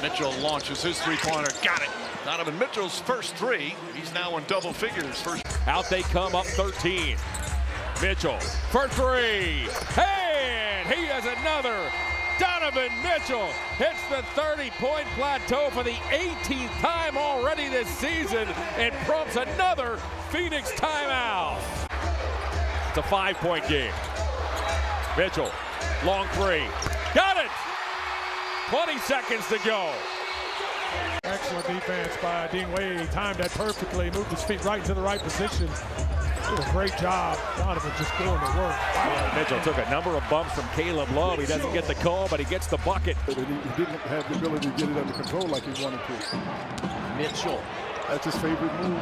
Mitchell launches his three-pointer. Got it. Donovan Mitchell's first three. He's now in double figures. Out they come, up 13. Mitchell for three. And he has another. Donovan Mitchell hits the 30-point plateau for the 18th time already this season and prompts another Phoenix timeout. It's a 5-point game. Mitchell, long three. Got it! 20 seconds to go. Excellent defense by Dean Wade. He timed that perfectly, moved his feet right into the right position. Did a great job. Donovan just doing the work. Mitchell took a number of bumps from Caleb Love. He doesn't get the call, but he gets the bucket. He didn't have the ability to get it under control like he wanted to. Mitchell. That's his favorite move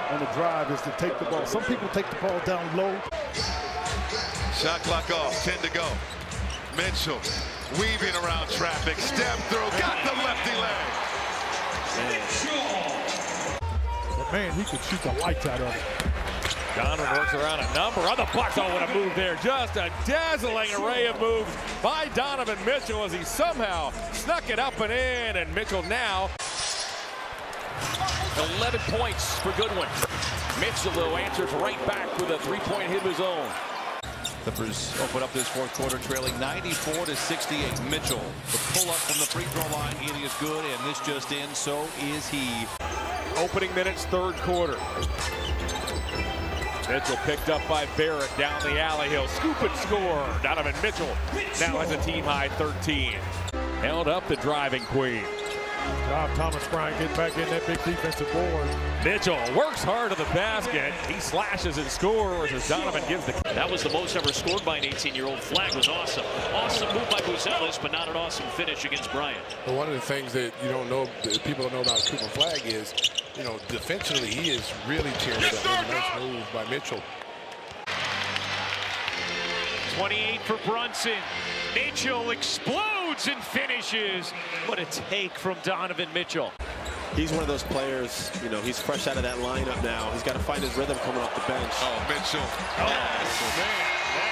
on the drive, is to take the ball. Some people take the ball down low. Shot clock off, 10 to go. Mitchell weaving around traffic, step through, got the lefty leg. But man, he could shoot the lights out of it. Donovan works around a number of the Bucks. Oh, what a move there. Just a dazzling array of moves by Donovan Mitchell as he somehow snuck it up and in. And Mitchell now 11 points for Goodwin. Mitchell, though, answers right back with a three-point hit of his own. Clippers open up this fourth quarter trailing 94-68. Mitchell, the pull-up from the free throw line. It is good, and this just in, so is he. Opening minutes, third quarter. Mitchell picked up by Barrett down the alley. He'll scoop and score. Donovan Mitchell now has a team-high 13. Held up the driving queen. Job Thomas Bryant getting back in that big defensive board. Mitchell works hard to the basket. He slashes and scores as Donovan gives the. That was the most ever scored by an 18-year-old. Flagg was awesome. Awesome move by Buzelis, but not an awesome finish against Bryant. Well, one of the things that you don't know, that people don't know about Cooper Flagg is, you know, defensively he is really tearing it up. A nice move by Mitchell. 28 for Brunson. Mitchell explodes and finishes. What a take from Donovan Mitchell. He's one of those players, you know, he's fresh out of that lineup now. He's got to find his rhythm coming off the bench. Oh, Mitchell. Yes, man,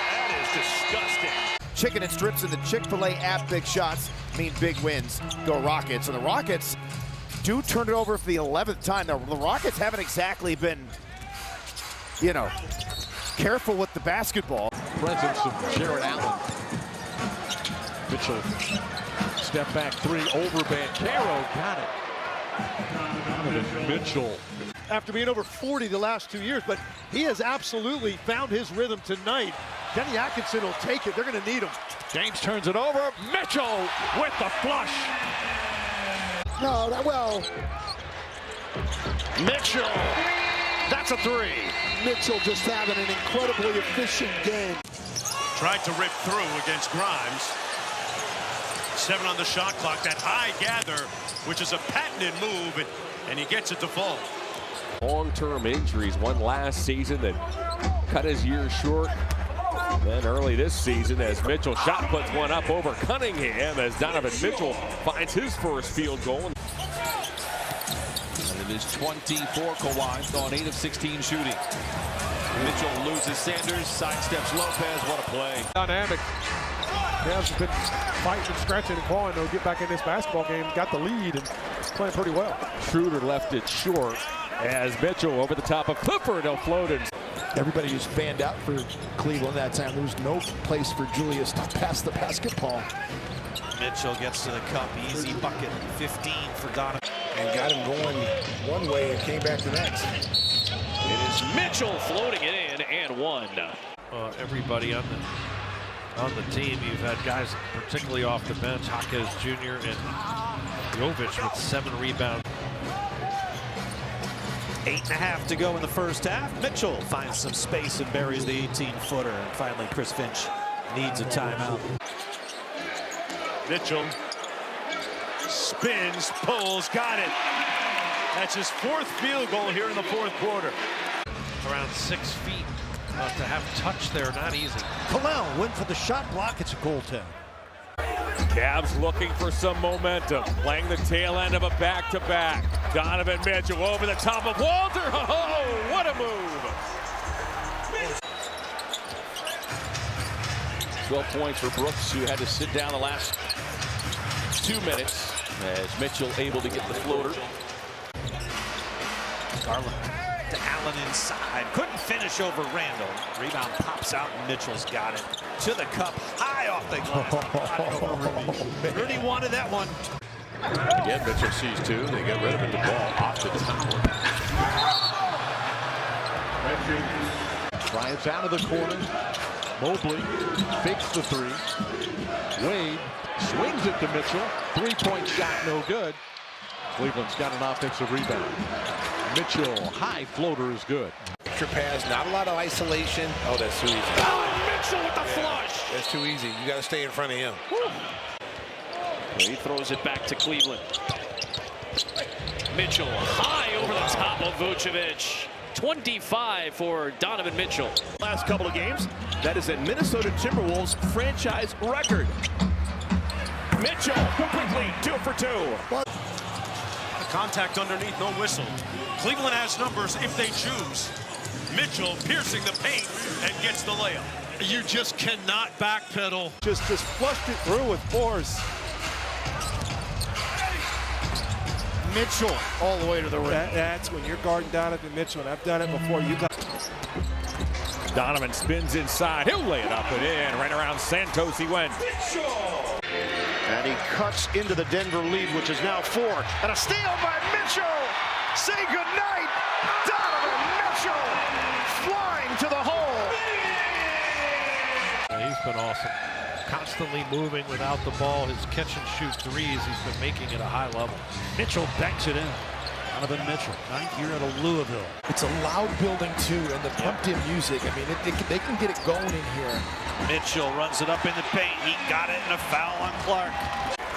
that is disgusting. Chicken and strips in the Chick-fil-A app. Big shots mean big wins. Go Rockets. And the Rockets do turn it over for the 11th time. Now, the Rockets haven't exactly been, you know, careful with the basketball. Presence of Jared Allen. Mitchell, step back three, over Banchero, got it. Donovan Mitchell. After being over 40 the last 2 years, but he has absolutely found his rhythm tonight. Kenny Atkinson will take it. They're going to need him. James turns it over. Mitchell with the flush. No, well. Mitchell, that's a three. Mitchell just having an incredibly efficient game. Tried to rip through against Grimes. 7 on the shot clock. That high gather, which is a patented move, and he gets it to fall. Long-term injuries, one last season that cut his years short. Then early this season as Mitchell shot puts one up over Cunningham as Donovan Mitchell finds his first field goal. And it is 24 Kawhi on 8 of 16 shooting. Mitchell loses Sanders, sidesteps Lopez. What a play. Dynamic. Cavs have been fighting and scratching and clawing to get back in this basketball game. Got the lead and playing pretty well. Schroeder left it short as Mitchell over the top of Clifford. He'll float it. Everybody just fanned out for Cleveland that time. There was no place for Julius to pass the basketball. Mitchell gets to the cup. Easy bucket. 15 for Donovan. And got him going one way and came back the next. It is Mitchell floating it in and one. Everybody on the team, you've had guys particularly off the bench, Hawkins Jr. and Jokic with 7 rebounds. 8.5 to go in the first half. Mitchell finds some space and buries the 18-footer. And finally, Chris Finch needs a timeout. Mitchell spins, pulls, got it. That's his 4th field goal here in the 4th quarter. Around 6 feet. To have touch there, not easy. Kalel went for the shot block. It's a goaltend. Cavs looking for some momentum, playing the tail end of a back-to-back. Donovan Mitchell over the top of Walter. Oh, what a move! 12 points for Brooks, who had to sit down the last 2 minutes. As Mitchell able to get the floater. Garland to Allen inside. Couldn't finish over Randall. Rebound pops out and Mitchell's got it. To the cup, high off the glass. Rudy wanted that one. Again, Mitchell sees two. They get rid of it. The ball off to Donovan. Drives out of the corner. Mobley fakes the three. Wade swings it to Mitchell. Three-point shot, no good. Cleveland's got an offensive rebound. Mitchell, high floater is good. Extra pass, not a lot of isolation. Oh, that's too easy. Mitchell with the flush. That's too easy. You got to stay in front of him. He throws it back to Cleveland. Mitchell high over the top of Vucevic. 25 for Donovan Mitchell. Last couple of games, that is a Minnesota Timberwolves franchise record. Mitchell quickly 2 for 2. The contact underneath, no whistle. Cleveland has numbers if they choose. Mitchell piercing the paint and gets the layup. You just cannot backpedal. Just flushed it through with force. Mitchell all the way to the rim. That's when you're guarding Donovan Mitchell, and I've done it before. You got Donovan spins inside. He'll lay it up and in. Right around Santos he went. And he cuts into the Denver lead, which is now 4. And a steal by Mitchell. Say goodnight. Donovan Mitchell flying to the hole. He's been awesome. Constantly moving without the ball. His catch and shoot threes, he's been making at a high level. Mitchell banks it in. Donovan Mitchell, 9th year out of Louisville. It's a loud building, too, and the pumped-in music. I mean, they can get it going in here. Mitchell runs it up in the paint. He got it and a foul on Clark.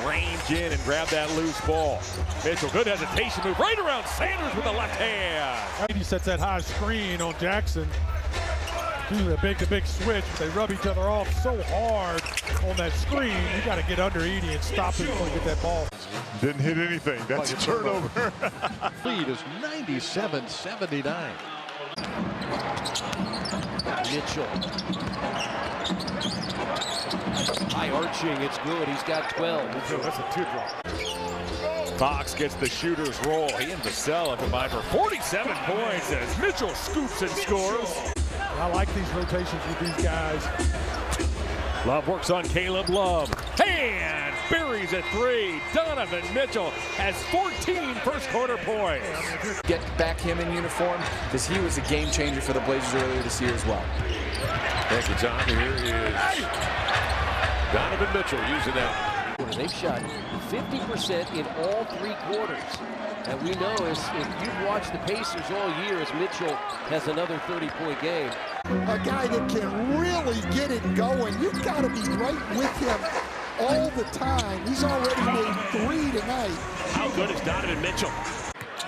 Range in and grab that loose ball. Mitchell, good hesitation move right around Sanders with the left hand. He sets that high screen on Jackson. Do a big switch. They rub each other off so hard on that screen. You got to get under Edey and stop him before you get that ball. Didn't hit anything. That's a turnover. Lead is 97-79. Mitchell. High arching, it's good. He's got 12. That's a teardrop. Fox gets the shooter's roll. He and Vassell have combined for 47 points as Mitchell scoops and scores. I like these rotations with these guys. Love works on Caleb Love. And buries a 3. Donovan Mitchell has 14 first quarter points. Get back him in uniform because he was a game changer for the Blazers earlier this year as well. Thank you, John. Here is Donovan Mitchell using that. They've shot 50% in all 3 quarters. And we know if you've watched the Pacers all year as Mitchell has another 30-point game. A guy that can really get it going. You've got to be right with him all the time. He's already made 3 tonight. How good is Donovan Mitchell?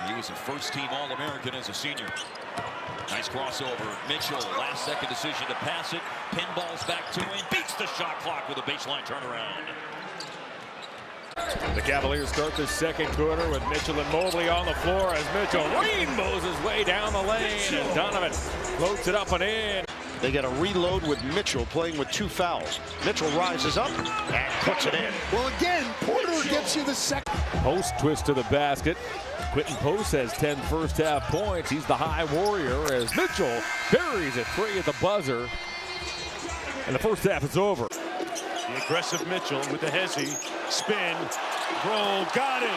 He was a first-team All-American as a senior. Nice crossover. Mitchell, last-second decision to pass it. Pinballs back to him. Beats the shot clock with a baseline turnaround. The Cavaliers start the second quarter with Mitchell and Mobley on the floor as Mitchell rainbows his way down the lane and Donovan floats it up and in. They got a reload with Mitchell playing with 2 fouls. Mitchell rises up and puts it in. Well, again, Porter gets you the second. Post twist to the basket. Quentin Post has 10 first half points. He's the high warrior as Mitchell buries a 3 at the buzzer. And the first half is over. The aggressive Mitchell with the hezzy. Spin. Roll. Got it.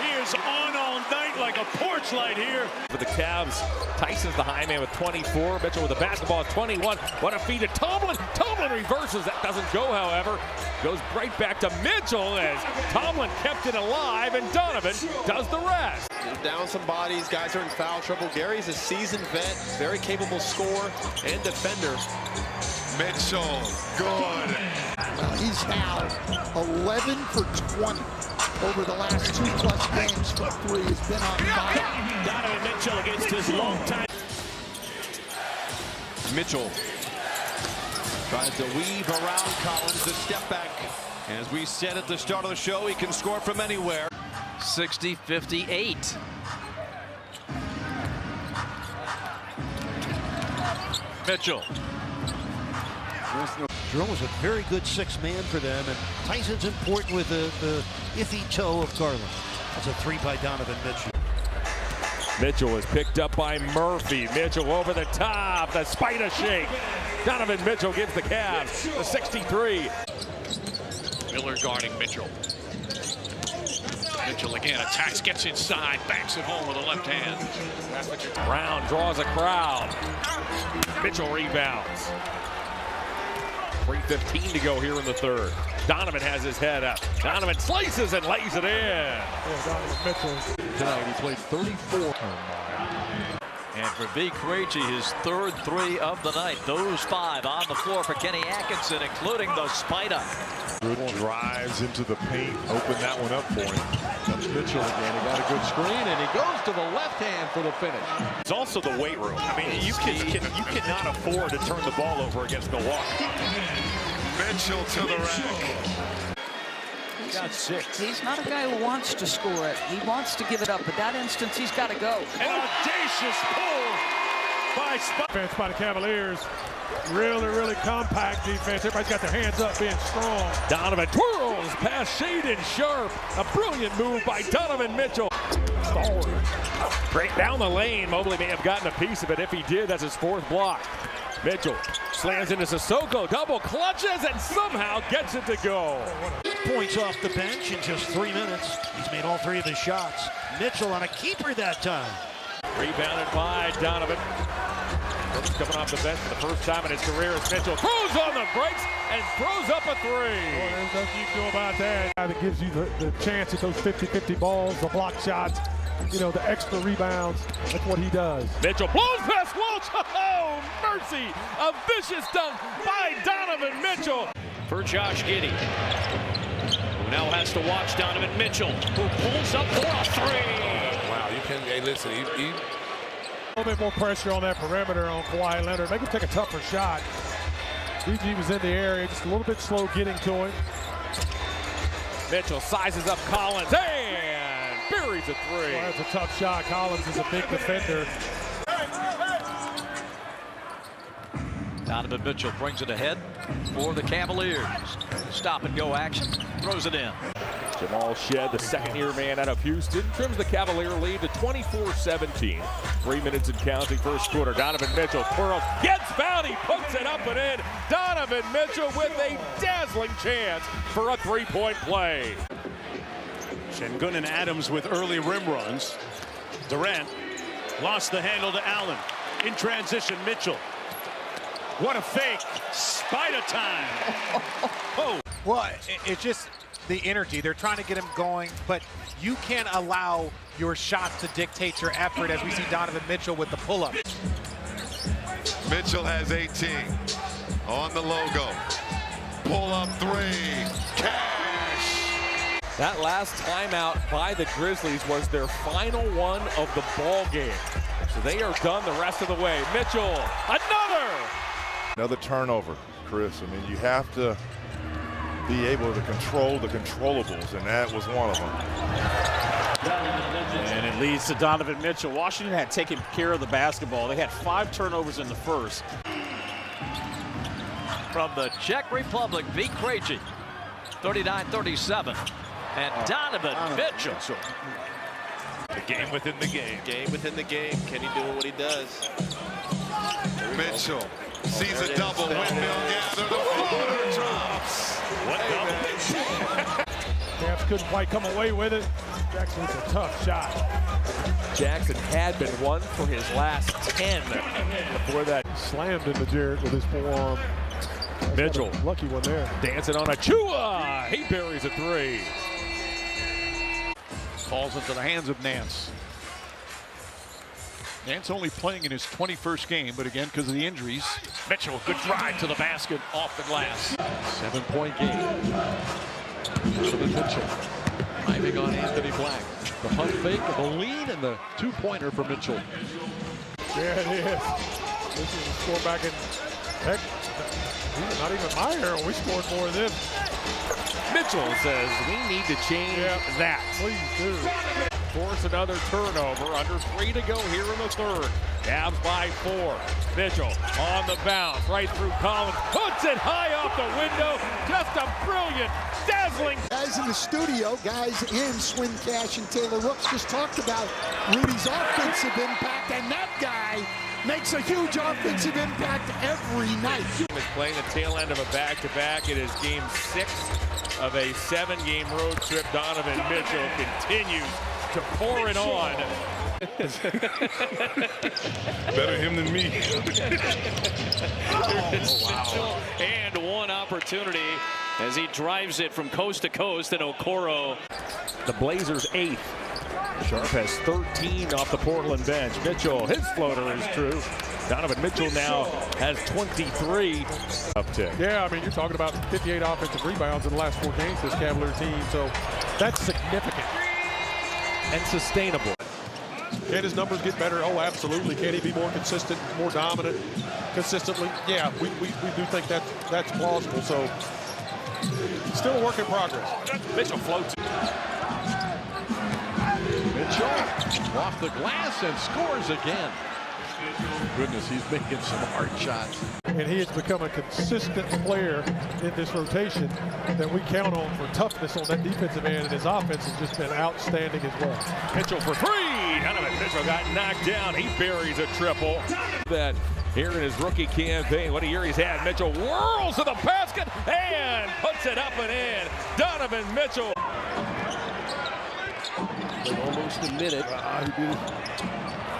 He is on all night like a porch light here. For the Cavs, Tyson's the high man with 24. Mitchell with the basketball at 21. What a feed to Tomlin. Tomlin reverses. That doesn't go, however. Goes right back to Mitchell as Tomlin kept it alive and Donovan does the rest. Down some bodies. Guys are in foul trouble. Gary's a seasoned vet. Very capable scorer and defender. Mitchell, good. He's now 11 for 20 over the last 2+ games from 3. He's been on fire. Donovan Mitchell against his longtime. Mitchell tries to weave around Collins, the step back. As we said at the start of the show, he can score from anywhere. 60-58. Mitchell. Jerome was a very good sixth man for them, and Tyson's important with the iffy toe of Garland. That's a three by Donovan Mitchell. Mitchell is picked up by Murphy. Mitchell over the top, the Spida shake. Donovan Mitchell gives the Cavs the 63. Miller guarding Mitchell. Mitchell again attacks, gets inside, banks it home with a left hand. Brown draws a crowd. Mitchell rebounds. 3:15 to go here in the third. Donovan has his head up. Donovan slices and lays it in. Yeah, Donovan Mitchell. Tonight he played 34. And for B. Krejci, his third three of the night. Those 5 on the floor for Kenny Atkinson, including the Spida. Good drives into the paint, open that one up for him. Comes Mitchell again. He got a good screen, and he goes to the left hand for the finish. It's also the weight room. I mean, you cannot afford to turn the ball over against Milwaukee. Mitchell to the rack. He's got 6. He's not a guy who wants to score it. He wants to give it up. But that instance, he's got to go. An audacious pull by Spida. Defense by the Cavaliers. Really, really compact defense. Everybody's got their hands up, being strong. Donovan twirls past Shaden Sharp. A brilliant move by Donovan Mitchell. Straight down the lane. Mobley may have gotten a piece of it. If he did, that's his 4th block. Mitchell slams into Sissoko, double clutches, and somehow gets it to go. Points off the bench in just 3 minutes. He's made all 3 of his shots. Mitchell on a keeper that time. Rebounded by Donovan. First coming off the bench for the first time in his career as Mitchell throws on the brakes and throws up a 3. Well, there's nothing you can do about that. That gives you the chance at those 50-50 balls, the block shots, you know, the extra rebounds. That's what he does. Mitchell blows past Walsh. Oh, mercy. A vicious dunk by Donovan Mitchell. For Josh Giddey, who now has to watch Donovan Mitchell, who pulls up for a 3. Wow, you can, hey, listen, he a little bit more pressure on that perimeter on Kawhi Leonard. Make him take a tougher shot. DG was in the area, just a little bit slow getting to him. Mitchell sizes up Collins and buries a 3. Well, that's a tough shot. Collins is a big defender. Donovan Mitchell brings it ahead for the Cavaliers. Stop and go action. Throws it in. Jamal Shed, the second-year man out of Houston, trims the Cavalier lead to 24-17. 3 minutes and counting first quarter. Donovan Mitchell twirls, gets fouled, he puts it up and in. Donovan Mitchell with a dazzling chance for a 3-point play. Şengün and Adams with early rim runs. Durant lost the handle to Allen. In transition, Mitchell. What a fake. Spida time. Oh. Well, it's just the energy. They're trying to get him going, but you can't allow your shots to dictate your effort, as we see Donovan Mitchell with the pull-up. Mitchell has 18 on the logo. Pull-up 3. Cash. That last timeout by the Grizzlies was their final one of the ball game. So they are done the rest of the way. Mitchell, another turnover, Chris. I mean, you have to be able to control the controllables, and that was one of them. And it leads to Donovan Mitchell. Washington had taken care of the basketball. They had 5 turnovers in the first. From the Czech Republic, B. Krejci, 39-37. And Donovan Mitchell. The game within the game. Game within the game. Can he do what he does? Mitchell sees a double. Windmill gather. The floater drops. What double? Cavs couldn't quite come away with it. Jackson was a tough shot. Jackson had been 1 for his last 10 before that. Slammed into Jarrett with his forearm. Mitchell. Lucky one there. Dancing on a Chua. He buries a 3. Falls into the hands of Nance. Nance only playing in his 21st game, but again, because of the injuries. Mitchell, good drive to the basket off the glass. 7-point game. Donovan Mitchell driving on Anthony Flagg. The pump fake, the lead, and the 2-pointer for Mitchell. Yeah, it is. This is a score back in, heck, not even my era. We scored more of this. Mitchell says we need to change that. Please do. Force another turnover. Under 3 to go here in the third. Cavs by 4. Mitchell on the bounce, right through Collins, puts it high off the window. Just a brilliant, dazzling. Guys in the studio, guys in Swin Cash and Taylor Rooks just talked about Rudy's offensive impact, and that guy makes a huge offensive impact every night. Is playing the tail end of a back-to-back. It is game 6 of a 7-game road trip. Donovan Mitchell continues to pour it on. Better him than me. Wow. And one opportunity as he drives it from coast to coast, and Okoro. The Blazers 8th. Sharp has 13 off the Portland bench. Mitchell, his floater is true. Donovan Mitchell now has 23 uptick. Yeah, I mean, you're talking about 58 offensive rebounds in the last 4 games for this Cavalier team, so that's significant. And sustainable. Can his numbers get better? Oh, absolutely. Can he be more consistent, more dominant consistently? Yeah, we do think that's plausible. So still a work in progress. Mitchell floats. Mitchell off the glass and scores again. Goodness, he's making some hard shots. And he has become a consistent player in this rotation that we count on for toughness on that defensive end, and his offense has just been outstanding as well. Mitchell for 3. Donovan Mitchell got knocked down. He buries a triple. That here in his rookie campaign, what a year he's had. Mitchell whirls to the basket and puts it up and in. Donovan Mitchell. Almost a minute.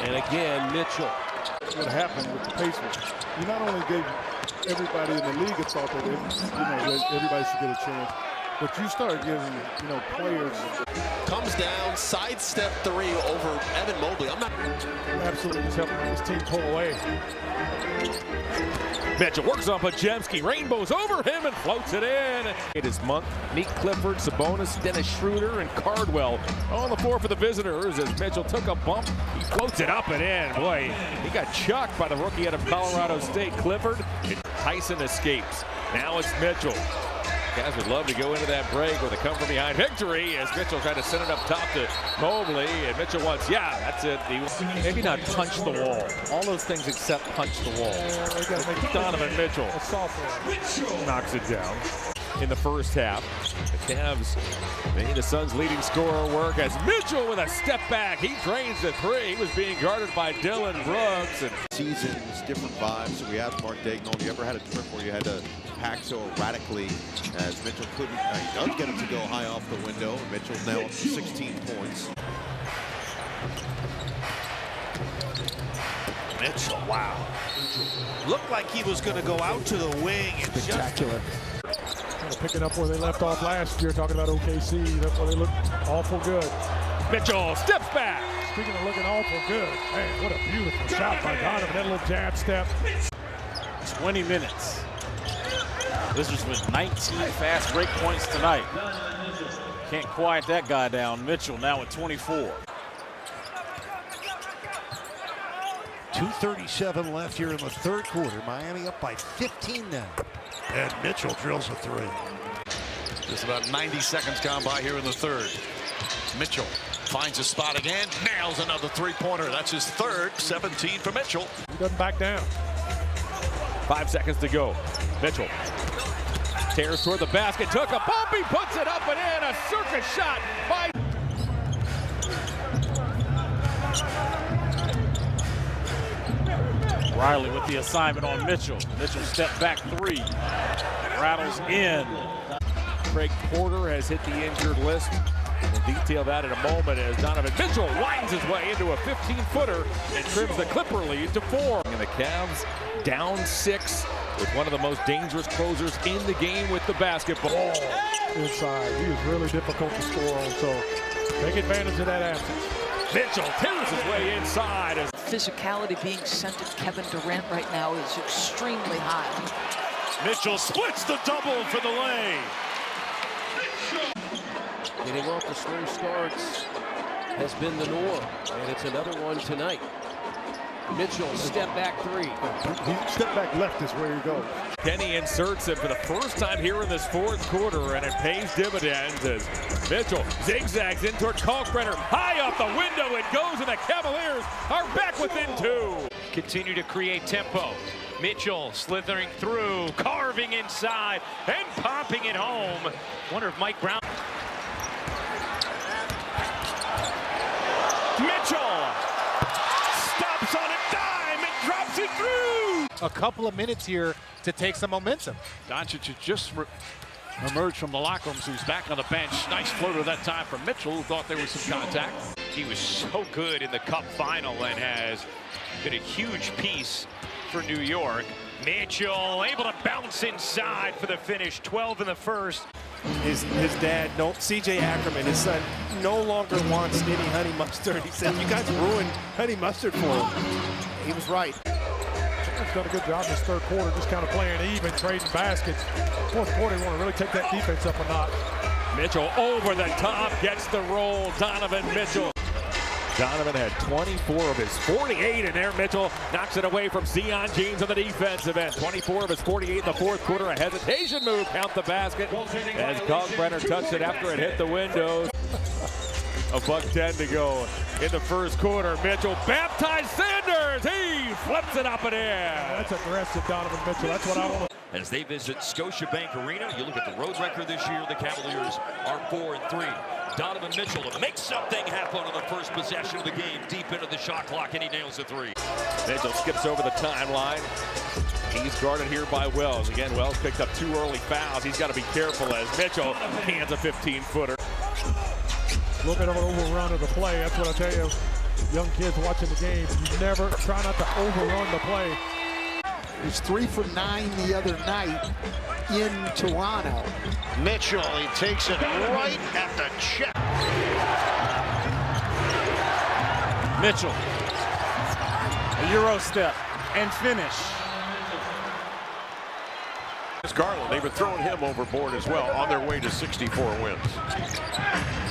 And again, Mitchell. What happened with the Pacers? You not only gave everybody in the league a thought that everybody should get a chance, but you started giving players. Comes down, sidestep 3 over Evan Mobley. I'm not absolutely just helping this team pull away. Mitchell works on Podziemski, rainbows over him and floats it in. It is Monk, Meek Clifford, Sabonis, Dennis Schroeder, and Cardwell on the floor for the visitors as Mitchell took a bump. He floats it up and in. Boy, he got chucked by the rookie out of Colorado State, Clifford. And Tyson escapes. Now it's Mitchell. Guys would love to go into that break with a come-from-behind victory as Mitchell tried to send it up top to Mobley, and Mitchell wants, that's it. Maybe not punch the wall. All those things except punch the wall. Donovan Mitchell knocks it down in the first half. The Cavs making the Suns' leading scorer work as Mitchell with a step back. He drains the 3. He was being guarded by Dylan Brooks. And seasons, different vibes. So we asked Mark Daigneault, you ever had a trip where you had to pack so erratically as Mitchell couldn't? He does get him to go high off the window. Mitchell's now up to 16 points. Mitchell, wow. Looked like he was going to go out to the wing. Spectacular. Picking up where they left off last year, talking about OKC. That's where they look awful good. Mitchell steps back. Speaking of looking awful good, man, what a beautiful shot by Donovan. That little jab step. 20 minutes. This is with 19 fast break points tonight. Can't quiet that guy down. Mitchell now at 24. 2:37 left here in the third quarter. Miami up by 15 now. And Mitchell drills a 3. Just about 90 seconds gone by here in the third. Mitchell finds a spot again, nails another 3-pointer. That's his third, 17 for Mitchell. He doesn't back down. 5 seconds to go. Mitchell tears toward the basket, took a bump, he puts it up and in. A circus shot by Riley with the assignment on Mitchell. Mitchell step back 3. Rattles in. Craig Porter has hit the injured list. We'll detail that in a moment as Donovan Mitchell winds his way into a 15-footer and trims the Clipper lead to 4. And the Cavs down 6 with one of the most dangerous closers in the game with the basketball. Inside, he is really difficult to score on, so take advantage of that absence. Mitchell tears his way inside. Physicality being sent at Kevin Durant right now is extremely high. Mitchell splits the double for the lay. Getting off the slow starts has been the norm, and it's another one tonight. Mitchell, step back 3. Step back left is where he goes. Kenny inserts it for the first time here in this fourth quarter, and it pays dividends as Mitchell zigzags in toward Kalkbrenner. High off the window it goes, and the Cavaliers are back within 2. continue to create tempo. Mitchell slithering through, carving inside, and popping it home. Wonder if Mike Brown. Mitchell stops on a dime and drops it through. A couple of minutes here to take some momentum. Doncic has just emerged from the locker room, so he's back on the bench. Nice floater that time from Mitchell, who thought there was some contact. He was so good in the Cup final and has been a huge piece for New York. Mitchell able to bounce inside for the finish. 12 in the first. His dad, C.J. Ackerman, his son, no longer wants any honey mustard. He said, "You guys ruined honey mustard for him." He was right. He's done a good job in this third quarter, just kind of playing even, trading baskets. Fourth quarter, you want to really take that defense up a notch. Mitchell over the top, gets the roll. Donovan Mitchell. Donovan had 24 of his 48 in there. Mitchell knocks it away from Zion Jeans on the defensive end. 24 of his 48 in the fourth quarter. A hesitation move, count the basket. As Kalkbrenner touched it after it hit the windows. $1:10 to go in the first quarter. Mitchell baptized Sanders. He flips it up and in. That's aggressive, Donovan Mitchell. That's what I want. As they visit Scotiabank Arena, you look at the road record this year, the Cavaliers are 4-3. Donovan Mitchell to make something happen on the first possession of the game, deep into the shot clock, and he nails a three. Mitchell skips over the timeline. He's guarded here by Wells. Again, Wells picked up 2 early fouls. He's got to be careful as Mitchell hands a 15-footer. A little bit of an overrun of the play. That's what I tell you, young kids watching the game. You never try not to overrun the play. He's 3 for 9 the other night in Toronto. Mitchell, he takes it right at the check. Mitchell, a Euro step and finish. Garland, they were throwing him overboard as well on their way to 64 wins.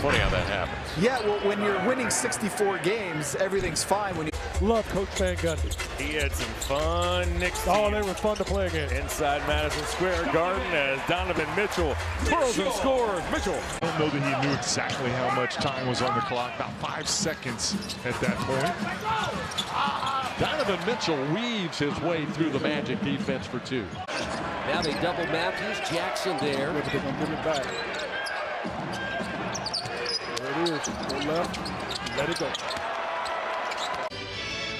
Funny how that happens. Yeah, well, when you're winning 64 games, everything's fine. When you love Coach Van Gundy. He had some fun Knicks. Oh, they were fun to play against. Inside Madison Square Garden as Donovan Mitchell twirls and scores. Mitchell. I don't know that he knew exactly how much time was on the clock. About 5 seconds at that point. Donovan Mitchell weaves his way through the Magic defense for 2. Now they double Matthews, Jackson there. They're going to give it back. There it is. Go left. Let it go.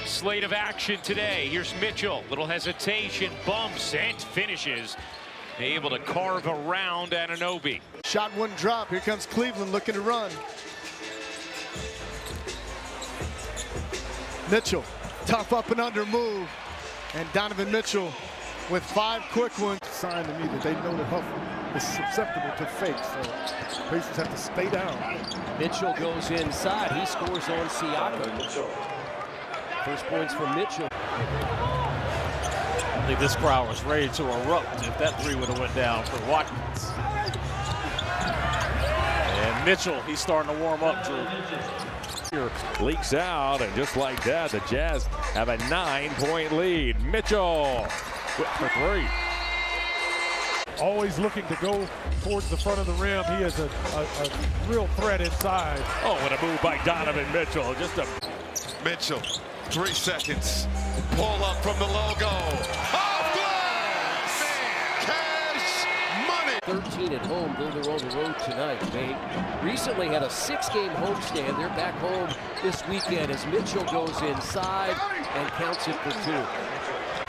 Slate of action today. Here's Mitchell. Little hesitation, bumps, and finishes. Able to carve around Anunoby. shot one drop. Here comes Cleveland looking to run. Mitchell, tough up and under move. And Donovan Mitchell with 5 quick ones. Sign to me that they know the hustle is susceptible to fake, so Pacers have to stay down. Mitchell goes inside. He scores on Siakam. First points from Mitchell. I think this crowd was ready to erupt if that 3 would have went down for Watkins. And Mitchell, he's starting to warm up, Drew. Leaks out, and just like that, the Jazz have a 9-point lead. Mitchell for 3. Always looking to go towards the front of the rim. He is a real threat inside. Oh, what a move by Donovan Mitchell. Just a Mitchell, 3 seconds. Pull up from the logo. Off glass! Cash money! 13 at home, though they're on the road tonight. They recently had a 6-game homestand. They're back home this weekend as Mitchell goes inside and counts it for 2.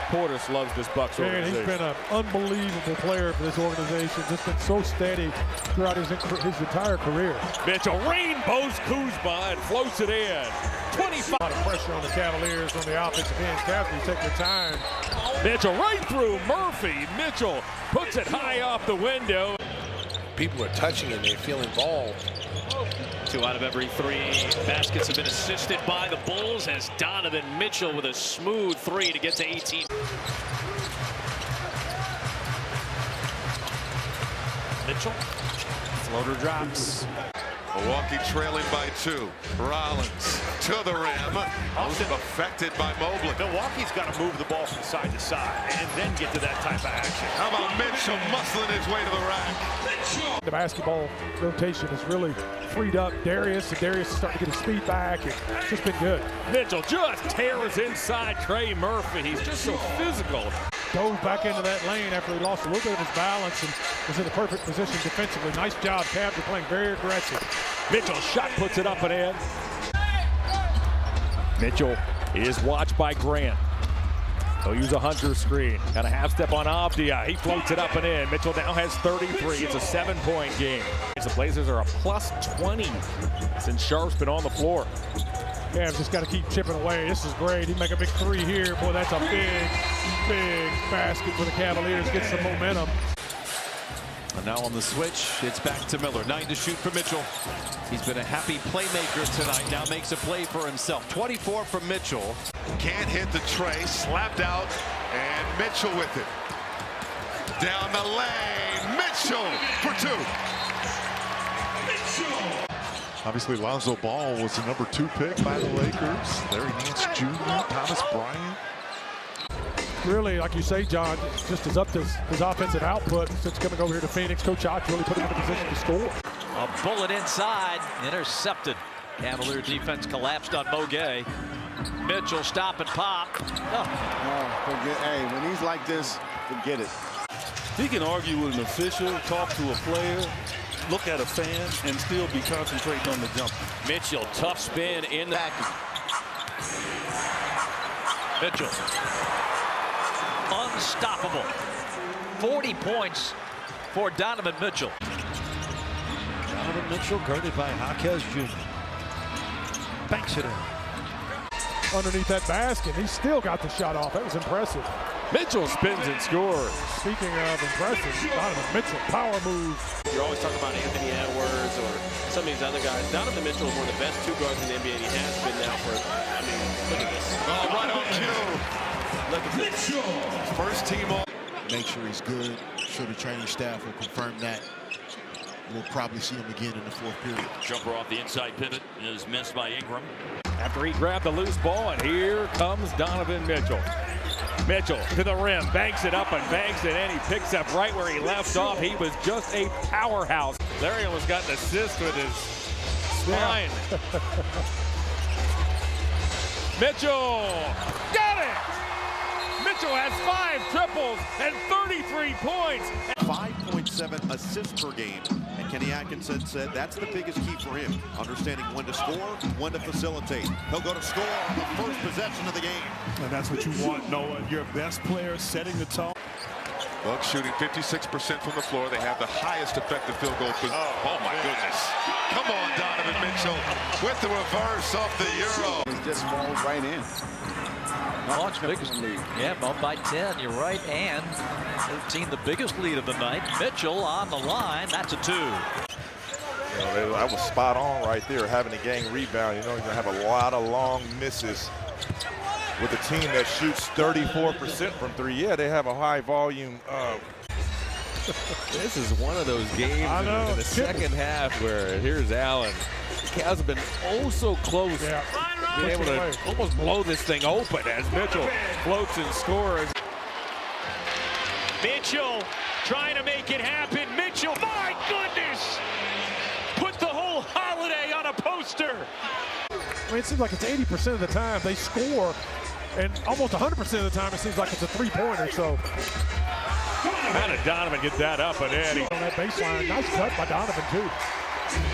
Portis loves this Bucks organization. He's been an unbelievable player for this organization. Just been so steady throughout his entire career. Mitchell rainbows Kuzma and floats it in. 25. A lot of pressure on the Cavaliers on the offensive end. Cavaliers take their time. Mitchell right through Murphy. Mitchell puts it high off the window. People are touching it. They feel involved. 2 out of every 3 baskets have been assisted by the Bulls as Donovan Mitchell with a smooth 3 to get to 18. Mitchell, floater drops. Milwaukee trailing by 2. Rollins to the rim. Affected by Mobley. Milwaukee's got to move the ball from side to side and then get to that type of action. How about Mitchell muscling his way to the rack? The basketball rotation has really freed up Darius, and Darius is starting to get his speed back, and it's just been good. Mitchell just tears inside Trey Murphy. He's just so physical. Dove back into that lane after he lost a little bit of his balance and was in the perfect position defensively. Nice job, Cavs are playing very aggressive. Mitchell's shot puts it up and in. Mitchell is watched by Grant. He'll use a Hunter screen. Got a half step on Avdia. He floats it up and in. Mitchell now has 33. It's a 7-point game. The Blazers are a +20 since Sharp's been on the floor. Cavs just got to keep chipping away. This is great. He make a big three here. Boy, that's a big, big basket for the Cavaliers. Get some momentum. And now on the switch, it's back to Miller. 9 to shoot for Mitchell. He's been a happy playmaker tonight. Now makes a play for himself. 24 from Mitchell. Can't hit the tray. Slapped out. And Mitchell with it. Down the lane. Mitchell for 2. Obviously, Lonzo Ball was the #2 pick by the Lakers. Larry Nance Jr., Thomas Bryant. Really, like you say, John, just as up to his offensive output since coming over here to Phoenix. Coach Ock really put him in a position to score. A bullet inside, intercepted. Cavalier defense collapsed on Mogay. Mitchell stop and pop. Hey, when he's like this, forget it. He can argue with an official, talk to a player, look at a fan, and still be concentrating on the jump. Mitchell, tough spin in the back. Mitchell. Unstoppable. 40 points for Donovan Mitchell. Donovan Mitchell guarded by Jaquez Jr. Banks it in. Underneath that basket, he still got the shot off. That was impressive. Mitchell spins and scores. Speaking of impressive, Donovan Mitchell, power move. You're always talking about Anthony Edwards or some of these other guys. Donovan Mitchell is one of the best 2 guards in the NBA. He has been now for, I mean, look at this. Oh, right on cue. Look at this. First team all. Make sure he's good. Sure the training staff will confirm that. We'll probably see him again in the 4th period. Jumper off the inside pivot is missed by Ingram. After he grabbed the loose ball, and here comes Donovan Mitchell. Mitchell to the rim, banks it up and banks it in. He picks up right where he left off. He was just a powerhouse. Larry almost got an assist with his spine. Mitchell got it! Mitchell has 5 triples and 33 points. 5.7 assists per game. And Kenny Atkinson said that's the biggest key for him. Understanding when to score, when to facilitate. He'll go to score on the first possession of the game. And that's what you want, Noah. Your best player setting the tone. Bucks shooting 56% from the floor. They have the highest effective field goal. Oh my goodness. Come on, Donovan Mitchell with the reverse off the Euro. It just falls right in. Bucks biggest lead. Yeah, up by 10, you're right. And 13, the biggest lead of the night. Mitchell on the line. That's a 2. That was spot on right there, having a game rebound. You know, you're going to have a lot of long misses with a team that shoots 34% from 3. Yeah, they have a high volume. This is one of those games in the second half where here's Allen. The Cavs have been oh so close. Yeah. Being able to almost blow this thing open as Mitchell floats and scores. Mitchell trying to make it happen. Mitchell, my goodness! Put the whole holiday on a poster. I mean, it seems like it's 80% of the time they score, and almost 100% of the time it seems like it's a 3-pointer. So how did Donovan get that up and in? On that baseline, nice cut by Donovan too.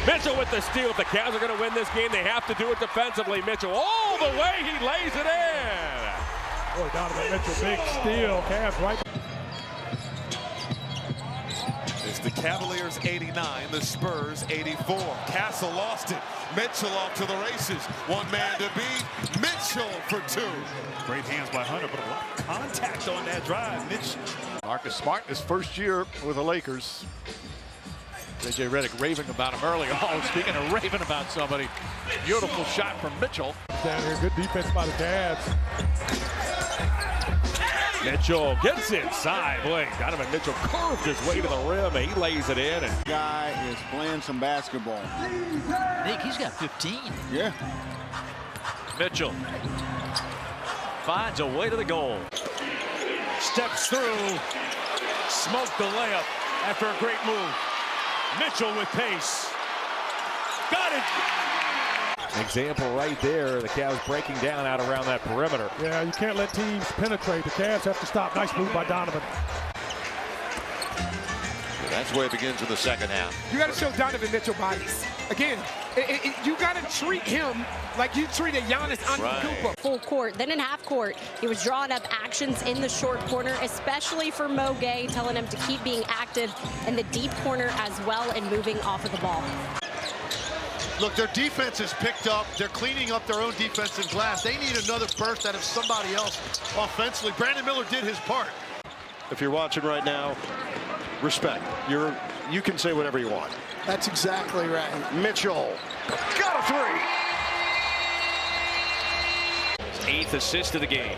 Mitchell with the steal. If the Cavs are going to win this game, they have to do it defensively. Mitchell all the way, he lays it in. Boy, Donovan Mitchell, big steal. Cavs right. It's the Cavaliers 89, the Spurs 84. Castle lost it. Mitchell off to the races. One man to beat. Mitchell for 2. Great hands by Hunter, but a lot of contact on that drive. Mitchell. Marcus Smart, his first year with the Lakers. J.J. Redick raving about him earlier. Oh, speaking of raving about somebody, beautiful shot from Mitchell. Down here, good defense by the Cavs. Mitchell gets inside. Boy, Donovan Mitchell curved his way to the rim, and he lays it in. And Guy is playing some basketball. Nick, he's got 15. Yeah. Mitchell finds a way to the goal. Steps through. Smoked the layup after a great move. Mitchell with pace. Got it. Example right there. The Cavs breaking down out around that perimeter. Yeah, you can't let teams penetrate. The Cavs have to stop. Nice move by Donovan. That's where it begins in the second half. You got to show Donovan Mitchell bodies. Again, you got to treat him like you treated Giannis Antetokounmpo. Full court, then in half court, he was drawing up actions in the short corner, especially for Mo Gay, telling him to keep being active in the deep corner as well and moving off of the ball. Look, their defense is picked up. They're cleaning up their own defensive glass. They need another burst out of somebody else offensively. Brandon Miller did his part. If you're watching right now, respect. You can say whatever you want. That's exactly right. Mitchell got a three. His 8th assist of the game.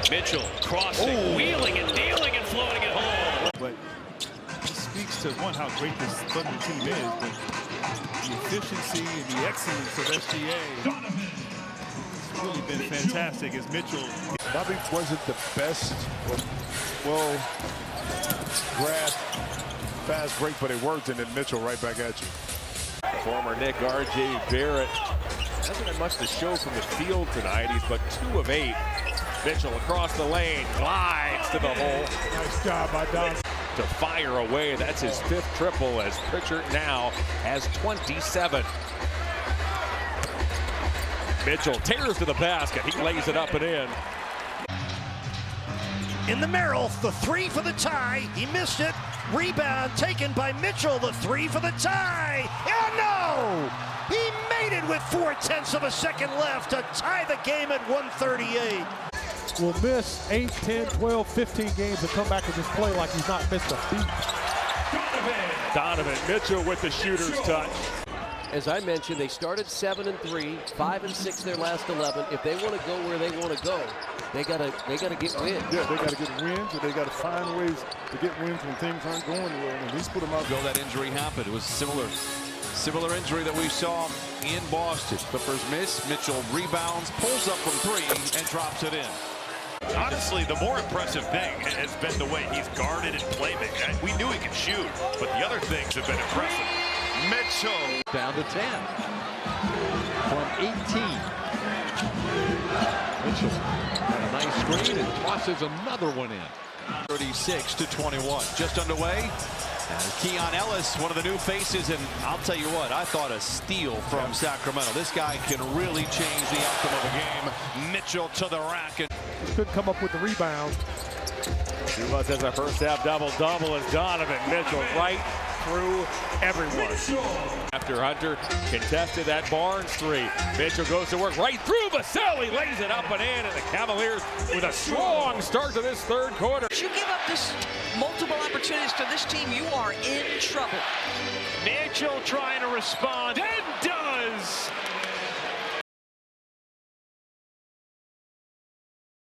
Mitchell crossing, wheeling and kneeling and floating it home. But it speaks to one how great this Thunder team is, but the efficiency and the excellence of SGA has really been fantastic as Mitchell. Probably wasn't the best, well, grab, fast break, but it worked, and then Mitchell right back at you. Former Nick R.J. Barrett hasn't had much to show from the field tonight. He's but 2 of 8. Mitchell across the lane, glides to the hole. Nice job by Donovan. To fire away. That's his 5th triple as Pritchard now has 27. Mitchell tears to the basket. He lays it up and in. In the Merrill, the 3 for the tie. He missed it. Rebound taken by Mitchell. The 3 for the tie. And no! He made it with 4/10 of a second left to tie the game at 138. Will miss 8, 10, 12, 15 games and come back and just play like he's not missed a beat. Donovan Mitchell with the shooter's touch. As I mentioned, they started 7-3, 5-6 their last 11. If they want to go where they want to go, they gotta get wins. Yeah, they gotta get wins, and they gotta find ways to get wins when things aren't going well. And he's put them out. That injury happened. It was similar injury that we saw in Boston. Clippers miss. Mitchell rebounds, pulls up from 3, and drops it in. Honestly, the more impressive thing has been the way he's guarded and playmaking. We knew he could shoot, but the other things have been impressive. Mitchell down to 10 from 18. Mitchell got a nice screen and tosses another one in. 36-21, just underway. Keon Ellis, one of the new faces, and I'll tell you what, I thought a steal from Sacramento. This guy can really change the outcome of a game. Mitchell to the rack. And couldn't come up with the rebound. He was as a first half double-double as Donovan Mitchell right through everyone. After Hunter contested that Barnes 3. Mitchell goes to work right through Vassell. He lays it up and in, and the Cavaliers with a strong start to this 3rd quarter. If you give up this multiple opportunities to this team, you are in trouble. Mitchell trying to respond, and